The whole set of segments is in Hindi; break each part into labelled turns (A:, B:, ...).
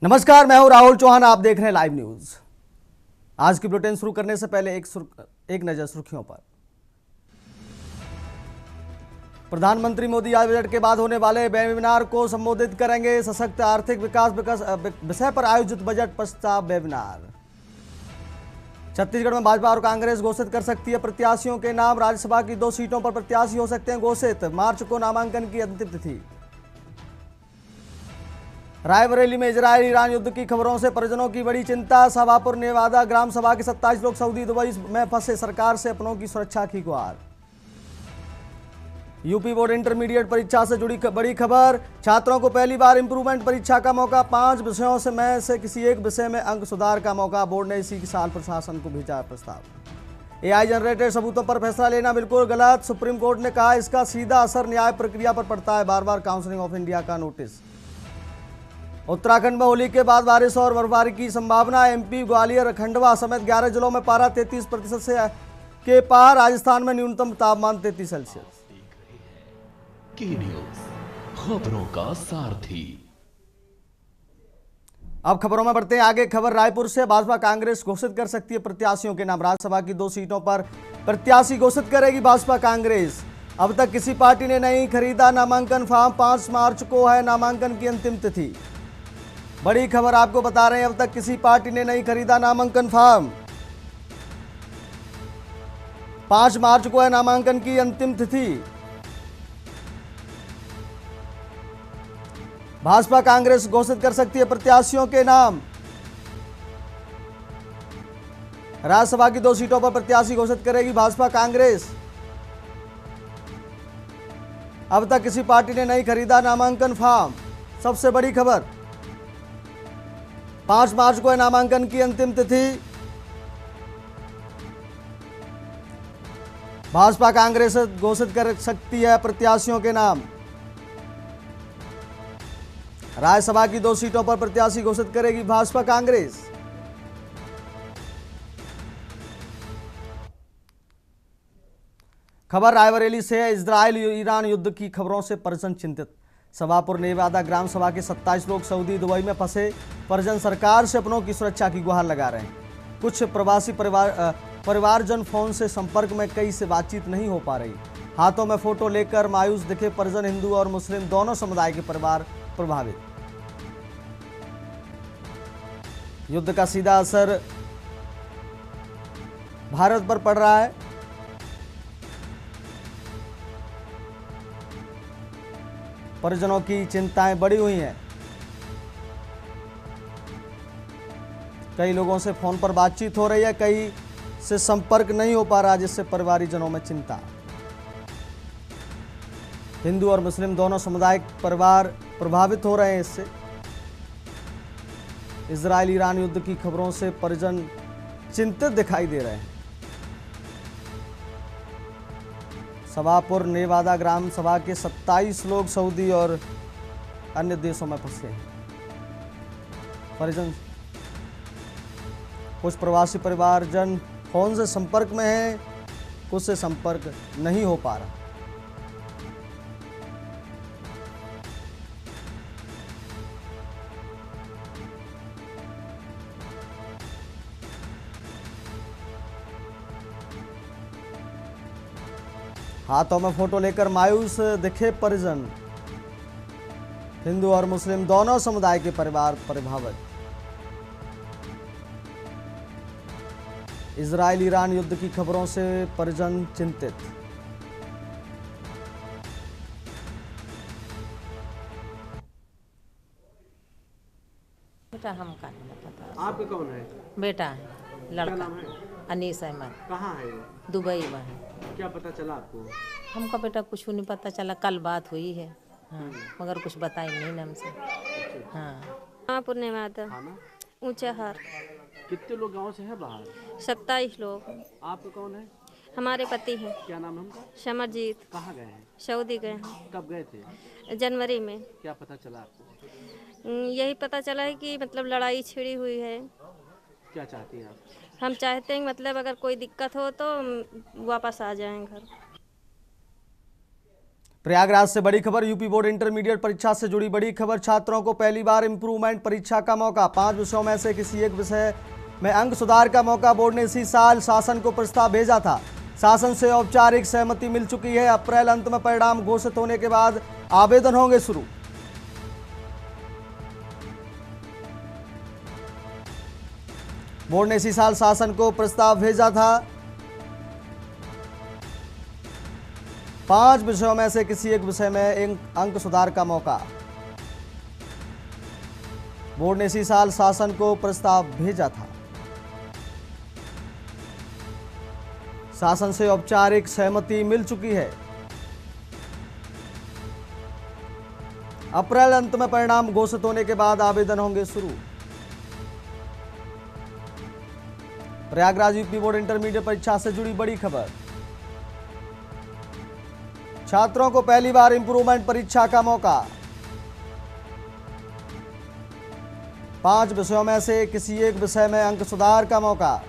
A: नमस्कार, मैं हूं राहुल चौहान। आप देख रहे हैं लाइव न्यूज। आज की बुलेटिन शुरू करने से पहले एक नजर सुर्खियों पर। प्रधानमंत्री मोदी आज बजट के बाद होने वाले वेबिनार को संबोधित करेंगे। सशक्त आर्थिक विकास विषय पर आयोजित बजट प्रस्ताव वेबिनार। छत्तीसगढ़ में भाजपा और कांग्रेस घोषित कर सकती है प्रत्याशियों के नाम। राज्यसभा की 2 सीटों पर प्रत्याशी हो सकते हैं घोषित। मार्च को नामांकन की अंतिम तिथि। रायबरेली में इजरायल ईरान युद्ध की खबरों से परिजनों की बड़ी चिंता। सभापुर नेवादा ग्राम सभा के 27 लोग सऊदी दुबई में फंसे। सरकार से अपनों की सुरक्षा की गुहार। यूपी बोर्ड इंटरमीडिएट परीक्षा से जुड़ी बड़ी खबर। छात्रों को पहली बार इंप्रूवमेंट परीक्षा का मौका। 5 विषयों में से किसी एक विषय में अंक सुधार का मौका। बोर्ड ने इसी साल प्रशासन को भेजा प्रस्ताव। एआई जनरेटेड सबूतों पर फैसला लेना बिल्कुल गलत। सुप्रीम कोर्ट ने कहा इसका सीधा असर न्याय प्रक्रिया पर पड़ता है। बार बार काउंसिल ऑफ इंडिया का नोटिस। उत्तराखंड में होली के बाद बारिश और बर्फबारी की संभावना। एमपी ग्वालियर खंडवा समेत 11 जिलों में पारा 33% से के पार। राजस्थान में न्यूनतम तापमान 33 सेल्सियस।
B: की न्यूज़, खबरों का सारथी।
A: अब खबरों में बढ़ते हैं आगे। खबर रायपुर से। भाजपा कांग्रेस घोषित कर सकती है प्रत्याशियों के नाम। राज्यसभा की 2 सीटों पर प्रत्याशी घोषित करेगी भाजपा कांग्रेस। अब तक किसी पार्टी ने नहीं खरीदा नामांकन फॉर्म। 5 मार्च को है नामांकन की अंतिम तिथि। बड़ी खबर आपको बता रहे हैं, अब तक किसी पार्टी ने नहीं खरीदा नामांकन फॉर्म। 5 मार्च को है नामांकन की अंतिम तिथि। भाजपा कांग्रेस घोषित कर सकती है प्रत्याशियों के नाम। राज्यसभा की 2 सीटों पर प्रत्याशी घोषित करेगी भाजपा कांग्रेस। अब तक किसी पार्टी ने नहीं खरीदा नामांकन फॉर्म। सबसे बड़ी खबर, 5 मार्च को है नामांकन की अंतिम तिथि। भाजपा कांग्रेस घोषित कर सकती है प्रत्याशियों के नाम। राज्यसभा की 2 सीटों पर प्रत्याशी घोषित करेगी भाजपा कांग्रेस। खबर रायबरेली से है। इजरायल ईरान युद्ध की खबरों से परिजन चिंतित। सभापुर नेवादा ग्राम सभा के 27 लोग सऊदी दुबई में फंसे। परिजन सरकार से अपनों की सुरक्षा की गुहार लगा रहे हैं। कुछ प्रवासी परिवारजन फोन से संपर्क में, कई से बातचीत नहीं हो पा रही। हाथों में फोटो लेकर मायूस दिखे परिजन। हिंदू और मुस्लिम दोनों समुदाय के परिवार प्रभावित। युद्ध का सीधा असर भारत पर पड़ रहा है। परिजनों की चिंताएं बढ़ी हुई हैं। कई लोगों से फोन पर बातचीत हो रही है, कई से संपर्क नहीं हो पा रहा, जिससे परिवारजनों में चिंता। हिंदू और मुस्लिम दोनों समुदाय परिवार प्रभावित हो रहे हैं इससे। इजरायल ईरान युद्ध की खबरों से परिजन चिंतित दिखाई दे रहे हैं। सभापुर नेवादा ग्राम सभा के 27 लोग सऊदी और अन्य देशों में फंसे हैं। परिजन, कुछ प्रवासी परिवारजन फोन से संपर्क में हैं, कुछ से संपर्क नहीं हो पा रहा। हाथों में फोटो लेकर मायूस दिखे परिजन। हिंदू और मुस्लिम दोनों समुदाय के परिवार प्रभावित। इजरायल ईरान युद्ध की खबरों से परिजन चिंतित।
C: बेटा हमका नहीं पता।
D: आपका कौन है?
C: बेटा है,
D: क्या
C: लड़का
D: नाम है?
C: अनीस अहमद,
D: कहाँ है ये?
C: दुबई में है।
D: क्या पता चला आपको?
C: हमका बेटा कुछ नहीं पता चला। कल बात हुई है, हाँ, मगर कुछ बताई नहीं ना हमसे। हाँ,
E: पुण्य माता
D: खाना?
E: ऊंचा हार।
D: कितने लोग गांव से हैं बाहर?
E: 27 लोग।
D: आपका कौन है?
E: हमारे पति हैं
D: क्या नाम है उनका?
E: समरजीत।
D: कहाँ गए हैं?
E: सऊदी गए हैं
D: कब गए थे?
E: जनवरी में।
D: क्या पता चला आपको?
E: यही पता चला है कि मतलब लड़ाई छिड़ी हुई है।
D: क्या चाहती हैं आप?
E: हम चाहते हैं मतलब अगर कोई दिक्कत हो तो वापस आ जाएं घर।
A: प्रयागराज से बड़ी खबर। यूपी बोर्ड इंटरमीडिएट परीक्षा से जुड़ी बड़ी खबर। छात्रों को पहली बार इंप्रूवमेंट परीक्षा का मौका। 5 विषयों में से किसी एक विषय में अंक सुधार का मौका। बोर्ड ने इसी साल शासन को प्रस्ताव भेजा था। शासन से औपचारिक सहमति मिल चुकी है। अप्रैल अंत में परिणाम घोषित होने के बाद आवेदन होंगे शुरू। बोर्ड ने इसी साल शासन को प्रस्ताव भेजा था। 5 विषयों में से किसी एक विषय में अंक सुधार का मौका। बोर्ड ने इसी साल शासन को प्रस्ताव भेजा था। शासन से औपचारिक सहमति मिल चुकी है। अप्रैल अंत में परिणाम घोषित होने के बाद आवेदन होंगे शुरू। प्रयागराज यूपी बोर्ड इंटरमीडिएट परीक्षा से जुड़ी बड़ी खबर। छात्रों को पहली बार इंप्रूवमेंट परीक्षा का मौका। 5 विषयों में से किसी एक विषय में अंक सुधार का मौका।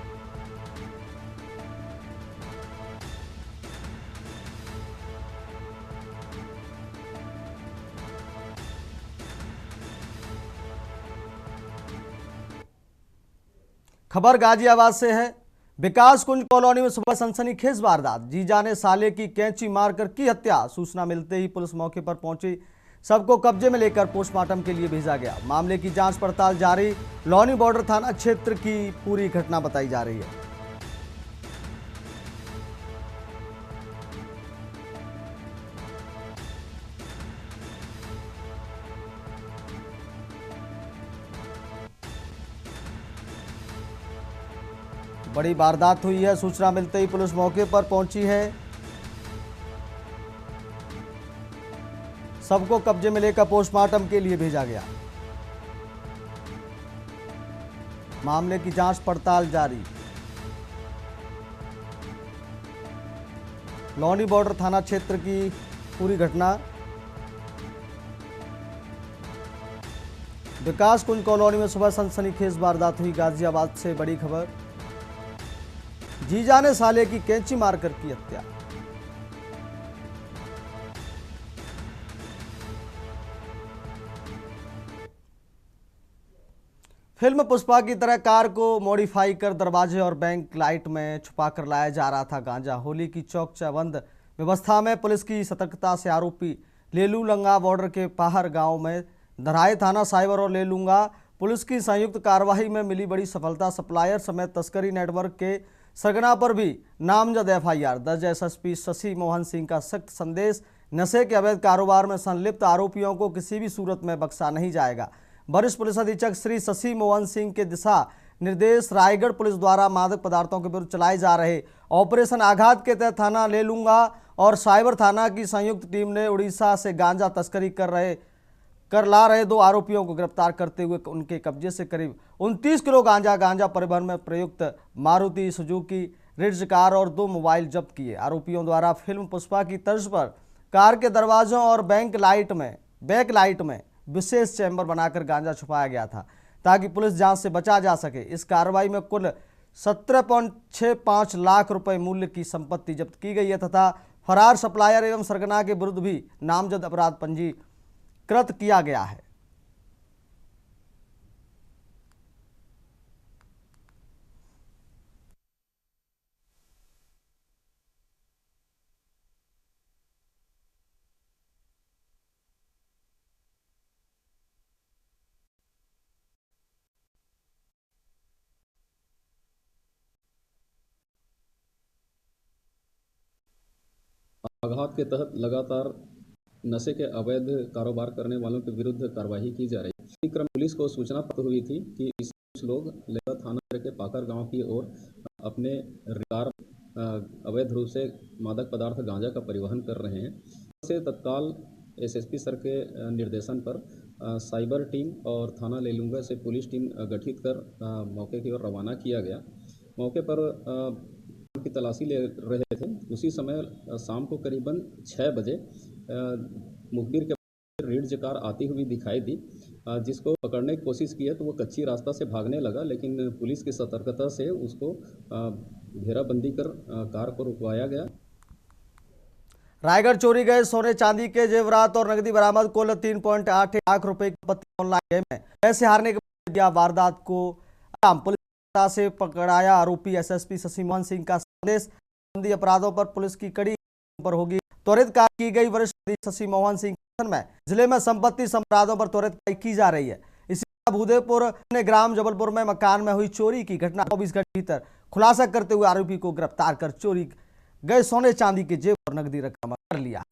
A: खबर गाजियाबाद से है। विकास कुंज कॉलोनी में सुबह सनसनीखेज वारदात। जीजा ने साले की कैंची मारकर की हत्या। सूचना मिलते ही पुलिस मौके पर पहुंची। सबको कब्जे में लेकर पोस्टमार्टम के लिए भेजा गया। मामले की जांच पड़ताल जारी। लौनी बॉर्डर थाना क्षेत्र की पूरी घटना बताई जा रही है। बड़ी वारदात हुई है। सूचना मिलते ही पुलिस मौके पर पहुंची है। सबको कब्जे में लेकर पोस्टमार्टम के लिए भेजा गया। मामले की जांच पड़ताल जारी। लौनी बॉर्डर थाना क्षेत्र की पूरी घटना। विकास कुंज कॉलोनी में सुबह सनसनीखेज वारदात हुई। गाजियाबाद से बड़ी खबर। जीजा ने साले की कैंची मारकर की हत्या। फिल्म पुष्पा की तरह कार को मॉडिफाई कर दरवाजे और बैंक लाइट में छुपाकर लाया जा रहा था गांजा। होली की चौक चौबंद व्यवस्था में पुलिस की सतर्कता से आरोपी लेलूलंगा बॉर्डर के पाहर गांव में धराए। थाना साइबर और लेलूंगा पुलिस की संयुक्त कार्रवाई में मिली बड़ी सफलता। सप्लायर समेत तस्करी नेटवर्क के सरगना पर भी नामजद एफआईआर दर्ज। एसएसपी शशि मोहन सिंह का सख्त संदेश। नशे के अवैध कारोबार में संलिप्त आरोपियों को किसी भी सूरत में बख्शा नहीं जाएगा। वरिष्ठ पुलिस अधीक्षक श्री शशि मोहन सिंह के दिशा निर्देश। रायगढ़ पुलिस द्वारा मादक पदार्थों के विरुद्ध चलाए जा रहे ऑपरेशन आघात के तहत थाना लेलूंगा और साइबर थाना की संयुक्त टीम ने उड़ीसा से गांजा तस्करी कर ला रहे 2 आरोपियों को गिरफ्तार करते हुए उनके कब्जे से करीब 29 किलो गांजा परिवहन में प्रयुक्त मारुति सुजुकी रिड्ज कार और 2 मोबाइल जब्त किए। आरोपियों द्वारा फिल्म पुष्पा की तर्ज पर कार के दरवाजों और बैक लाइट में विशेष चैम्बर बनाकर गांजा छुपाया गया था ताकि पुलिस जांच से बचा जा सके। इस कार्रवाई में कुल 17.65 लाख रुपए मूल्य की संपत्ति जब्त की गई है तथा फरार सप्लायर एवं सरगना के विरुद्ध भी नामजद अपराध पंजीकृत किया गया है।
F: आघात के तहत लगातार नशे के अवैध कारोबार करने वालों के विरुद्ध कार्रवाई की जा रही है। इसी क्रम पुलिस को सूचना प्राप्त हुई थी कि कुछ लोग लेगा थाना के पाकर गांव की ओर अपने कार अवैध रूप से मादक पदार्थ गांजा का परिवहन कर रहे हैं। से तत्काल एसएसपी सर के निर्देशन पर साइबर टीम और थाना लेलूंगा से पुलिस टीम गठित कर मौके की ओर रवाना किया गया। मौके पर की तलाशी ले रहे थे। उसी समय शाम को करीबन 6 बजे मुखबिर के रिड्ज कार आती हुई दिखाई दी, जिसको पकड़ने की कोशिश की है तो वो कच्ची रास्ता से भागने लगा, लेकिन पुलिस की सतर्कता से उसको घेराबंदी कर कार को रुकवाया गया।
A: रायगढ़ चोरी गए सोने चांदी के जेवरात और नकदी बरामद। कुल 3.8 लाख रुपए की संपत्ति ऑनलाइन गेम में पैसे हारने के बाद दिया वारदात को अंजाम। पुलिस से पकड़ाया आरोपी। एसएसपी शशि मोहन सिंह का संदेश। संबंधी अपराधों पर पुलिस की कड़ी पर होगी त्वरित कार्रवाई की गई। वरिष्ठ शशि मोहन सिंह में जिले में संपत्ति अपराधों पर त्वरित कार्रवाई की जा रही है। इसी भूदेपुर ग्राम जबलपुर में मकान में हुई चोरी की घटना 24 घंटे भीतर खुलासा करते हुए आरोपी को गिरफ्तार कर चोरी गए सोने चांदी के जेब और नकदी रकम कर लिया।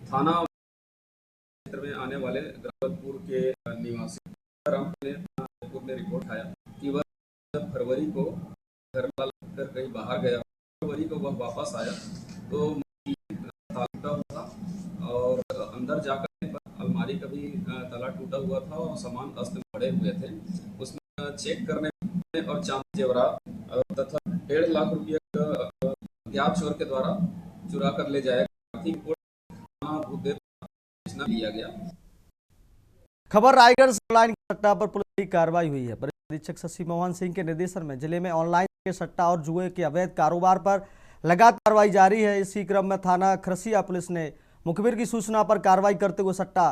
F: थाना क्षेत्र में आने वाले ग्रामपुर के निवासी रामपुर ने रिपोर्ट आया कि वह फरवरी को घर वाला कहीं बाहर गया। फरवरी को वह वापस आया तो ताला टूटा हुआ था और अंदर जाकर अलमारी का भी ताला टूटा हुआ था और सामान अस्त पड़े हुए थे। उसमें चेक करने और चांदी जेवरात तथा 1.5 लाख रुपये अज्ञात चोर के द्वारा चुरा कर ले जाएगा। लिया गया।
A: खबर रायगढ़ से ऑनलाइन सट्टा पर पुलिस की कार्रवाई हुई है। वरिष्ठ अधीक्षक शशि मोहन सिंह के निर्देशन में जिले में ऑनलाइन के सट्टा और जुए के अवैध कारोबार पर लगातार कार्रवाई जारी है। इसी क्रम में थाना खरसिया पुलिस ने मुखबिर की सूचना पर कार्रवाई करते हुए सट्टा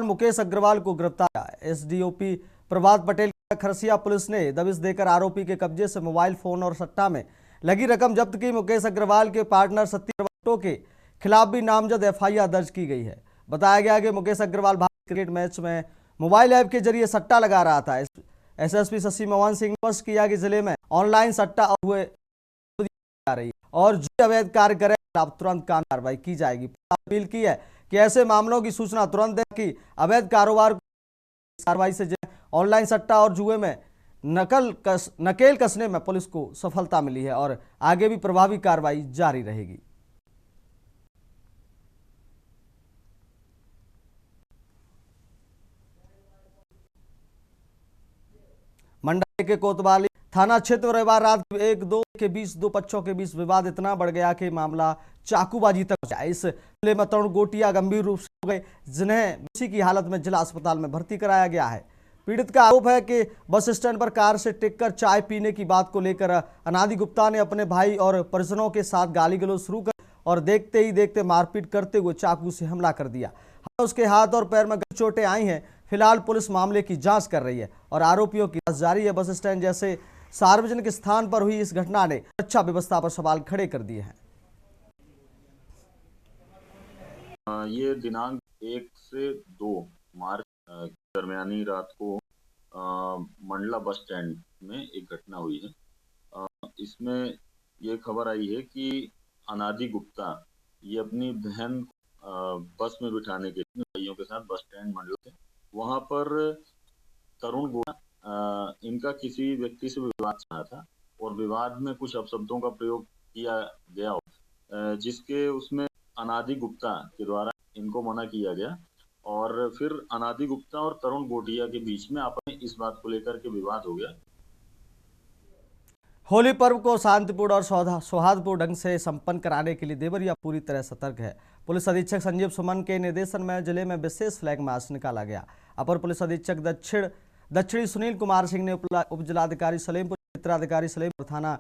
A: मुकेश अग्रवाल को गिरफ्तार किया। एसडीओपी प्रभात पटेल खरसिया पुलिस ने दबिश देकर आरोपी के कब्जे से मोबाइल फोन और सट्टा में लगी रकम जब्त की। मुकेश अग्रवाल के पार्टनर सत्य के खिलाफ भी नामजद एफआईआर दर्ज की गई है। बताया गया कि मुकेश अग्रवाल भारतीय क्रिकेट मैच में मोबाइल ऐप के जरिए सट्टा लगा रहा था। एसएसपी शशि मोहन सिंह ने स्पष्ट किया कि जिले में ऑनलाइन सट्टा हुए जा रही है और जो अवैध कार्य करे तुरंत कानूनी कार्रवाई की जाएगी। अपील की है कि ऐसे मामलों की सूचना तुरंत दें कि अवैध कारोबार कार्रवाई से ऑनलाइन सट्टा और जुए में नकेल कसने में पुलिस को सफलता मिली है और आगे भी प्रभावी कार्रवाई जारी रहेगी। मंडल के कोतवाली थाना क्षेत्र में रविवार रात 1-2 के बीच दो पक्षों के बीच विवाद इतना बढ़ गया कि मामला चाकूबाजी तक पहुंचा। इस मामले में तरुण गोटिया गंभीर रूप से हो गए, जिन्हें बेहोशी की हालत में जिला अस्पताल में भर्ती कराया गया है। पीड़ित का आरोप है कि बस स्टैंड पर कार से टिककर चाय पीने की बात को लेकर अनादि गुप्ता ने अपने भाई और परिजनों के साथ गाली गलौज शुरू कर और देखते ही देखते मारपीट करते हुए चाकू से हमला कर दिया। उसके हाथ और पैर में चोटें आई हैं। फिलहाल पुलिस मामले की जांच कर रही है और आरोपियों की जांच जारी है। बस स्टैंड जैसे सार्वजनिक स्थान पर हुई इस घटना ने सुरक्षा व्यवस्था पर सवाल खड़े कर दिए हैं।
G: ये दिनांक 1 से 2 मार्च दरमियानी रात को मंडला बस स्टैंड में एक घटना हुई है। इसमें ये खबर आई है कि अनादि गुप्ता ये अपनी बहन बस में बिठाने के लिए भाइयों के साथ बस स्टैंड मंडला से वहां पर तरुण गोटिया इनका किसी व्यक्ति से विवाद चला था और विवाद में कुछ अपशब्दों का प्रयोग किया गया जिसके उसमें अनादि गुप्ता के द्वारा इनको मना किया गया और फिर अनादि गुप्ता और तरुण गोटिया के बीच में आपस में इस बात को लेकर के विवाद हो गया।
A: होली पर्व को शांतिपूर्ण और सौहार्दपूर्ण ढंग से संपन्न कराने के लिए देवरिया पूरी तरह सतर्क है। पुलिस अधीक्षक संजीव सुमन के निर्देशन में जिले में विशेष फ्लैग मार्च निकाला गया। अपर पुलिस अधीक्षक दक्षिणी सुनील कुमार सिंह ने उप जिलाधिकारी सलेमपुर, क्षेत्राधिकारी सलेमपुर, थाना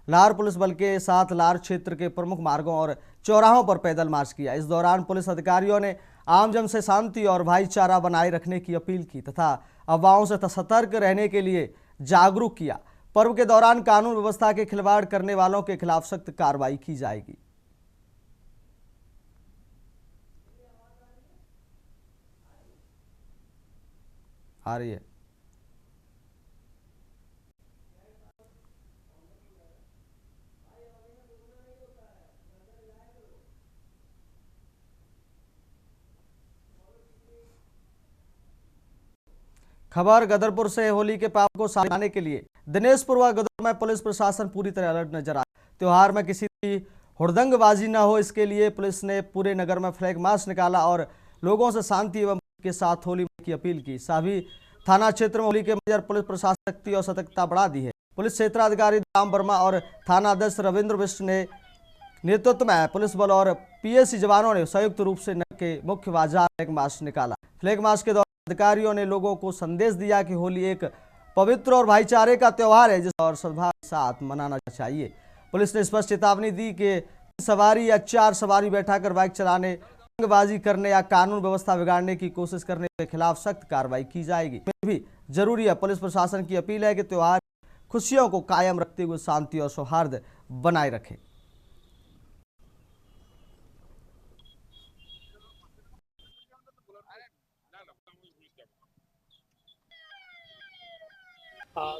A: लार पुलिस बल के साथ लार क्षेत्र के प्रमुख मार्गों और चौराहों पर पैदल मार्च किया। इस दौरान पुलिस अधिकारियों ने आमजन से शांति और भाईचारा बनाए रखने की अपील की तथा अफवाहों से सतर्क रहने के लिए जागरूक किया। पर्व के दौरान कानून व्यवस्था के खिलवाड़ करने वालों के खिलाफ सख्त कार्रवाई की जाएगी। आ रही है खबर गदरपुर से। होली के पाप को सामने के लिए दिनेशपुर व गदर में पुलिस प्रशासन पूरी तरह अलर्ट नजर आया। त्योहार में किसी की हुड़दंगबाजी न हो, इसके लिए पुलिस ने पूरे नगर में फ्लैग मार्च निकाला और लोगों से शांति एवं के साथ होली की अपील की। सभी थाना क्षेत्र में होली के मद्देनजर पुलिस प्रशासन शक्ति और सतर्कता बढ़ा दी है। पुलिस क्षेत्राधिकारी राम वर्मा और थाना अध्यक्ष रविंद्र बिष्ट ने नेतृत्व में पुलिस बल और पीएसी जवानों ने संयुक्त रूप से नगर के मुख्य बाजार फ्लैग मार्च निकाला। फ्लैग मार्च के दौरान अधिकारियों ने लोगों को संदेश दिया कि होली एक पवित्र और भाईचारे का त्योहार है, जिसे और सद्भाव के साथ मनाना चाहिए। पुलिस ने स्पष्ट चेतावनी दी कि सवारी या 4 सवारी बैठाकर बाइक चलाने, रंगबाजी करने या कानून व्यवस्था बिगाड़ने की कोशिश करने के खिलाफ सख्त कार्रवाई की जाएगी। भी जरूरी है। पुलिस प्रशासन की अपील है कि त्योहार खुशियों को कायम रखते हुए शांति और सौहार्द बनाए रखें।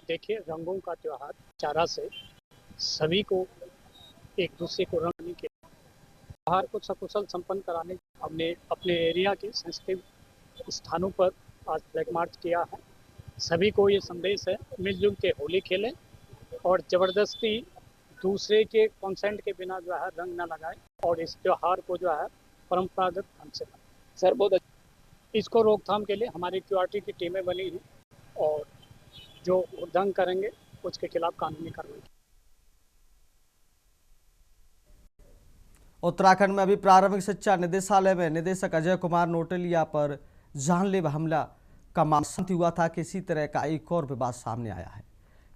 H: देखिए, रंगों का त्योहार चारा से सभी को एक दूसरे को रंग के त्योहार को सकुशल संपन्न कराने हमने अपने एरिया के सेंसिटिव स्थानों पर आज फ्लैग मार्च किया है। सभी को ये संदेश है, मिलजुल के होली खेलें और ज़बरदस्ती दूसरे के कंसेंट के बिना जो है रंग ना लगाएं और इस त्योहार को जो है परंपरागत ढंग से मनाएं। सर बहुत इसको रोकथाम के लिए हमारी क्यूआरटी की टीमें बनी हैं और जो उल्लंघन करेंगे उसके खिलाफ कानूनी कार्रवाई।
A: उत्तराखंड में अभी प्रारंभिक शिक्षा निदेशालय में निदेशक अजय कुमार नोटेलिया पर जानलेवा हमला का मामला हुआ था कि इसी तरह का एक और विवाद सामने आया है।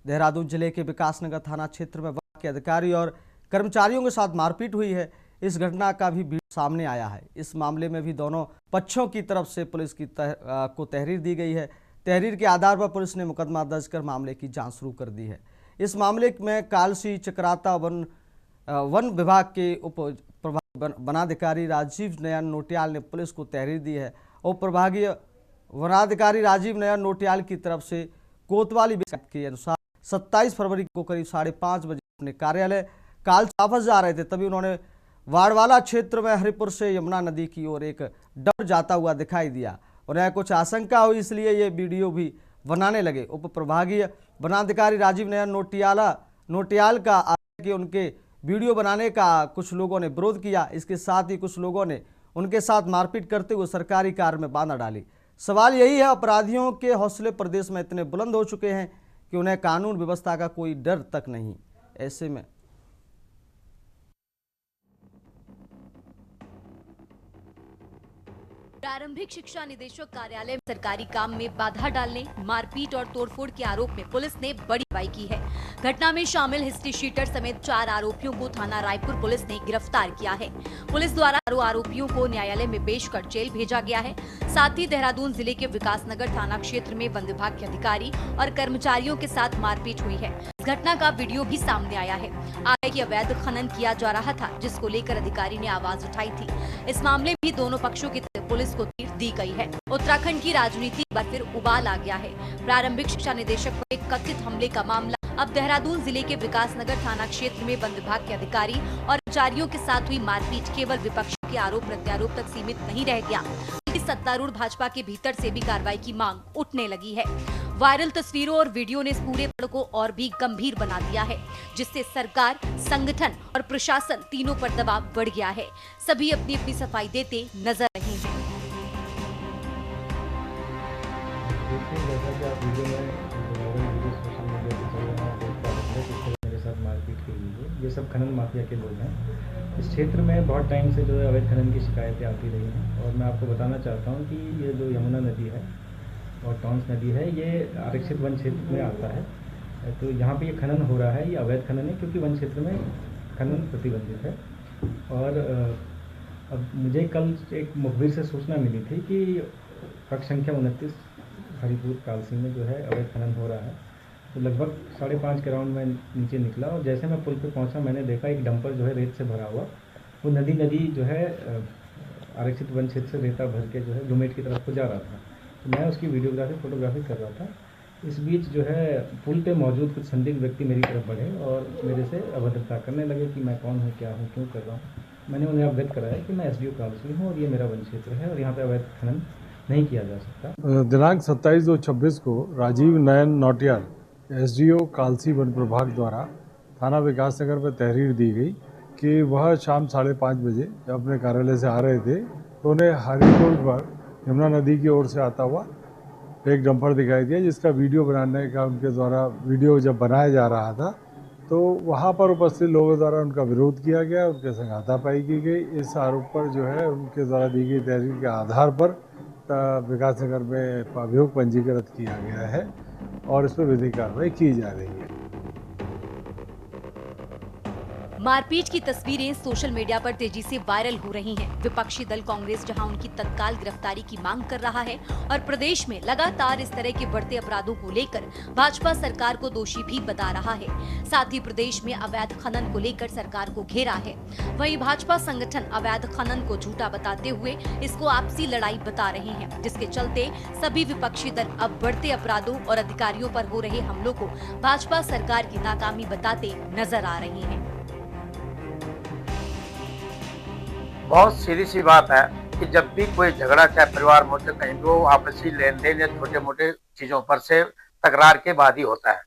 A: देहरादून जिले के विकासनगर थाना क्षेत्र में वहां के अधिकारी और कर्मचारियों के साथ मारपीट हुई है। इस घटना का भी वीडियो सामने आया है। इस मामले में भी दोनों पक्षों की तरफ से पुलिस की को तहरीर दी गई है। तहरीर के आधार पर पुलिस ने मुकदमा दर्ज कर मामले की जांच शुरू कर दी है। इस मामले में कालसी चक्राता वन विभाग के उप वनाधिकारी राजीव नयन नोटियाल ने पुलिस को तहरीर दी है। उप प्रभागीय वनाधिकारी राजीव नयन नोटियाल की तरफ से कोतवाली के अनुसार 27 फरवरी को करीब 5:30 बजे अपने कार्यालय काल वापस जा रहे थे, तभी उन्होंने वाड़वाला क्षेत्र में हरिपुर से यमुना नदी की ओर एक डर जाता हुआ दिखाई दिया। उन्हें कुछ आशंका हुई, इसलिए ये वीडियो भी बनाने लगे। उप प्रभागीय वनाधिकारी राजीव नयन नोटियाल का आरोप है कि उनके वीडियो बनाने का कुछ लोगों ने विरोध किया। इसके साथ ही कुछ लोगों ने उनके साथ मारपीट करते हुए सरकारी कार में बांधा डाली। सवाल यही है, अपराधियों के हौसले प्रदेश में इतने बुलंद हो चुके हैं कि उन्हें कानून व्यवस्था का कोई डर तक नहीं। ऐसे में
I: प्रारंभिक शिक्षा निदेशक कार्यालय में सरकारी काम में बाधा डालने, मारपीट और तोड़फोड़ के आरोप में पुलिस ने बड़ी कार्रवाई की है। घटना में शामिल हिस्ट्री शीटर समेत 4 आरोपियों को थाना रायपुर पुलिस ने गिरफ्तार किया है। पुलिस द्वारा आरोपियों को न्यायालय में पेश कर जेल भेजा गया है। साथ ही देहरादून जिले के विकासनगर थाना क्षेत्र में वन विभाग के अधिकारी और कर्मचारियों के साथ मारपीट हुई है। इस घटना का वीडियो भी सामने आया है। आगे की अवैध खनन किया जा रहा था, जिसको लेकर अधिकारी ने आवाज उठाई थी। इस मामले में भी दोनों पक्षों की पुलिस को तीर दी गई है। उत्तराखंड की राजनीति पर फिर उबाल आ गया है। प्रारंभिक शिक्षा निदेशक पर एक कथित हमले का मामला अब देहरादून जिले के विकासनगर थाना क्षेत्र में वन विभाग के अधिकारी और कर्मचारियों के साथ हुई मारपीट केवल विपक्षियों के आरोप प्रत्यारोप तक सीमित नहीं रह गया। सत्तारूढ़ भाजपा के भीतर से भी कार्रवाई की मांग उठने लगी है। वायरल तस्वीरों और वीडियो ने इस पूरे पड़ को और भी गंभीर बना दिया है, जिससे सरकार, संगठन और प्रशासन तीनों पर दबाव बढ़ गया है। सभी अपनी अपनी सफाई देते नजर रहे हैं।
J: मेरे साथ मारपीट की हुई है। ये सब खनन माफिया के लोग हैं। इस क्षेत्र में बहुत टाइम से जो है अवैध खनन की शिकायतें आती रही हैं और मैं आपको बताना चाहता हूँ कि ये जो यमुना नदी है और टॉन्स नदी है, ये आरक्षित वन क्षेत्र में आता है। तो यहाँ पे ये खनन हो रहा है, ये अवैध खनन है क्योंकि वन क्षेत्र में खनन प्रतिबंधित है। और अब मुझे कल एक मुखबिर से सूचना मिली थी कि कक्ष संख्या 29 हरिपुर कालसी में जो है अवैध खनन हो रहा है। तो लगभग 5:30 के राउंड में नीचे निकला और जैसे मैं पुल पे पहुंचा, मैंने देखा एक डंपर जो है रेत से भरा हुआ, वो नदी जो है आरक्षित वन क्षेत्र से रेता भर के जो है डोमेट की तरफ को जा रहा था। तो मैं उसकी वीडियोग्राफी फोटोग्राफी कर रहा था। इस बीच जो है पुल पे मौजूद कुछ संदिग्ध व्यक्ति मेरी तरफ बढ़े और मेरे से अभद्रता करने लगे कि मैं कौन हूँ, क्या हूँ, क्यों कर रहा हूँ। मैंने उन्हें अवगत कराया कि मैं SDO कालसी हूँ और ये मेरा वन क्षेत्र है और यहाँ पे अवैध खनन नहीं किया जा सकता।
K: दिनांक 27/2/26 को राजीव नयन नौटियाल SDO कालसी वन प्रभाग द्वारा थाना विकासनगर में तहरीर दी गई कि वह शाम 5:30 बजे जब अपने कार्यालय से आ रहे थे तो उन्हें हरिपुर पर यमुना नदी की ओर से आता हुआ एक डंपर दिखाई दिया जिसका वीडियो बनाने का उनके द्वारा वीडियो जब बनाया जा रहा था तो वहाँ पर उपस्थित लोगों द्वारा उनका विरोध किया गया, उनके संग हाथापाई की गई। इस आरोप पर जो है उनके द्वारा दी गई तहरीर के आधार पर विकासनगर में अभियोग पंजीकृत किया गया है और इस पर विधिक कार्रवाई की जा रही है।
I: मारपीट की तस्वीरें सोशल मीडिया पर तेजी से वायरल हो रही हैं। विपक्षी दल कांग्रेस जहां उनकी तत्काल गिरफ्तारी की मांग कर रहा है और प्रदेश में लगातार इस तरह के बढ़ते अपराधों को लेकर भाजपा सरकार को दोषी भी बता रहा है। साथ ही प्रदेश में अवैध खनन को लेकर सरकार को घेरा है। वहीं भाजपा संगठन अवैध खनन को झूठा बताते हुए इसको आपसी लड़ाई बता रहे हैं, जिसके चलते सभी विपक्षी दल अब बढ़ते अपराधों और अधिकारियों पर हो रहे हमलों को भाजपा सरकार की नाकामी बताते नजर आ रहे हैं।
L: बहुत सीधी सी बात है कि जब भी कोई झगड़ा चाहे परिवार में कहीं भी हो, आपसी लेन देन या छोटे मोटे चीजों पर से तकरार के बाद ही होता है।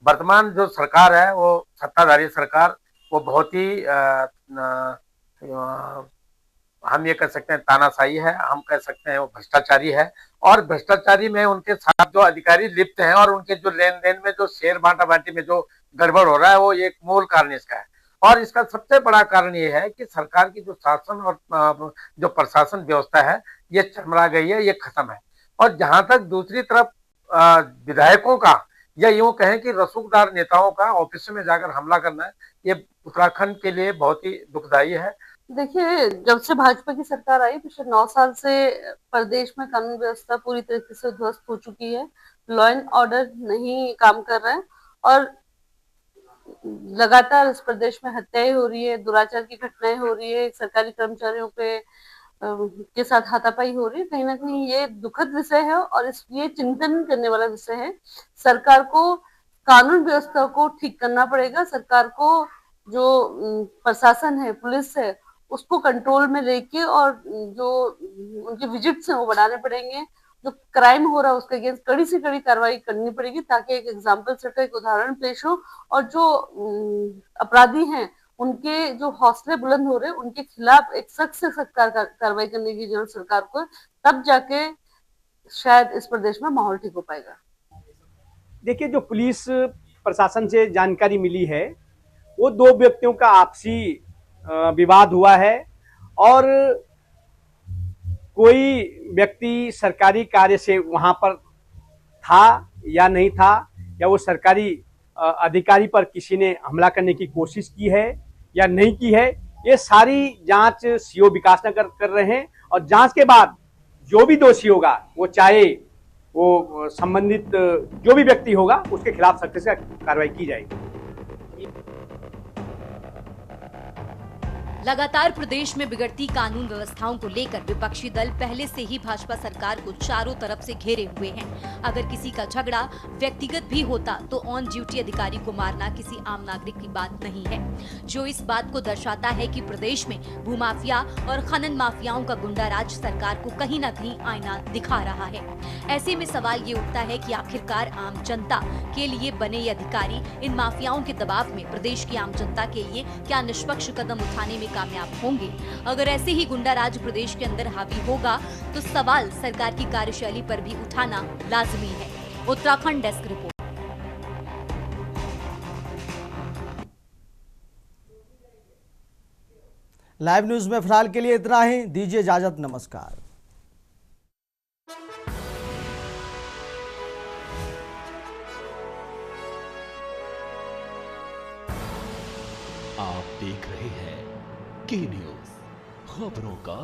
L: वर्तमान जो सरकार है वो सत्ताधारी सरकार वो बहुत ही हम ये कह सकते हैं तानाशाही है, हम कह सकते हैं वो भ्रष्टाचारी है और भ्रष्टाचारी में उनके साथ जो अधिकारी लिप्त हैं और उनके जो लेन देन में जो शेयर बांटा बांटी में जो गड़बड़ हो रहा है वो एक मूल कारण इसका है। और इसका सबसे बड़ा कारण ये है कि सरकार की जो शासन और जो प्रशासन व्यवस्था है ये चरमरा गई है, ये खत्म है। और जहां तक दूसरी तरफ विधायकों का या यूं कहें कि रसूखदार नेताओं का ऑफिस में जाकर हमला करना है, ये उत्तराखंड के लिए बहुत ही दुखदायी है।
M: देखिए, जब से भाजपा की सरकार आई पिछले 9 साल से प्रदेश में कानून व्यवस्था पूरी तरीके से ध्वस्त हो चुकी है। लॉ एंड ऑर्डर नहीं काम कर रहा है और लगातार इस प्रदेश में हत्याएं हो रही है, दुराचार की घटनाएं हो रही है, सरकारी कर्मचारियों के साथ हाथापाई हो रही है। कहीं ना कहीं ये दुखद विषय है और ये चिंतन करने वाला विषय है। सरकार को कानून व्यवस्था को ठीक करना पड़ेगा। सरकार को जो प्रशासन है, पुलिस है, उसको कंट्रोल में लेके और जो उनके विजिट्स हैं वो बढ़ाने पड़ेंगे। जो क्राइम हो रहा है उसके अगेंस्ट कड़ी से कड़ी कार्रवाई करनी पड़ेगी ताकि एक एग्जाम्पल सेट, एक उदाहरण पेश हो और जो अपराधी हैं उनके जो हौसले बुलंद हो रहे हैं उनके खिलाफ एक सख्त से सख्त कार्रवाई करने की जरूरत सरकार को, तब जाके शायद इस प्रदेश में माहौल ठीक हो पाएगा।
N: देखिए, जो पुलिस प्रशासन से जानकारी मिली है वो 2 व्यक्तियों का आपसी विवाद हुआ है और कोई व्यक्ति सरकारी कार्य से वहां पर था या नहीं था, या वो सरकारी अधिकारी पर किसी ने हमला करने की कोशिश की है या नहीं की है, ये सारी जांच सीओ विकासनगर कर रहे हैं और जांच के बाद जो भी दोषी होगा, वो चाहे वो संबंधित जो भी व्यक्ति होगा, उसके खिलाफ सख्त से कार्रवाई की जाएगी।
I: लगातार प्रदेश में बिगड़ती कानून व्यवस्थाओं को लेकर विपक्षी दल पहले से ही भाजपा सरकार को चारों तरफ से घेरे हुए हैं। अगर किसी का झगड़ा व्यक्तिगत भी होता तो ऑन ड्यूटी अधिकारी को मारना किसी आम नागरिक की बात नहीं है, जो इस बात को दर्शाता है कि प्रदेश में भूमाफिया और खनन माफियाओं का गुंडा राज सरकार को कहीं न कहीं आईना दिखा रहा है। ऐसे में सवाल ये उठता है कि आखिरकार आम जनता के लिए बने ये अधिकारी इन माफियाओं के दबाव में प्रदेश की आम जनता के लिए क्या निष्पक्ष कदम उठाने में कामयाब होंगे। अगर ऐसे ही गुंडा राज प्रदेश के अंदर हावी होगा तो सवाल सरकार की कार्यशैली पर भी उठाना लाजमी है। Uttarakhand desk report.
A: Live news में फिलहाल के लिए इतना ही। दीजिए इजाजत, नमस्कार।
B: आप देख रहे हैं के न्यूज, खबरों का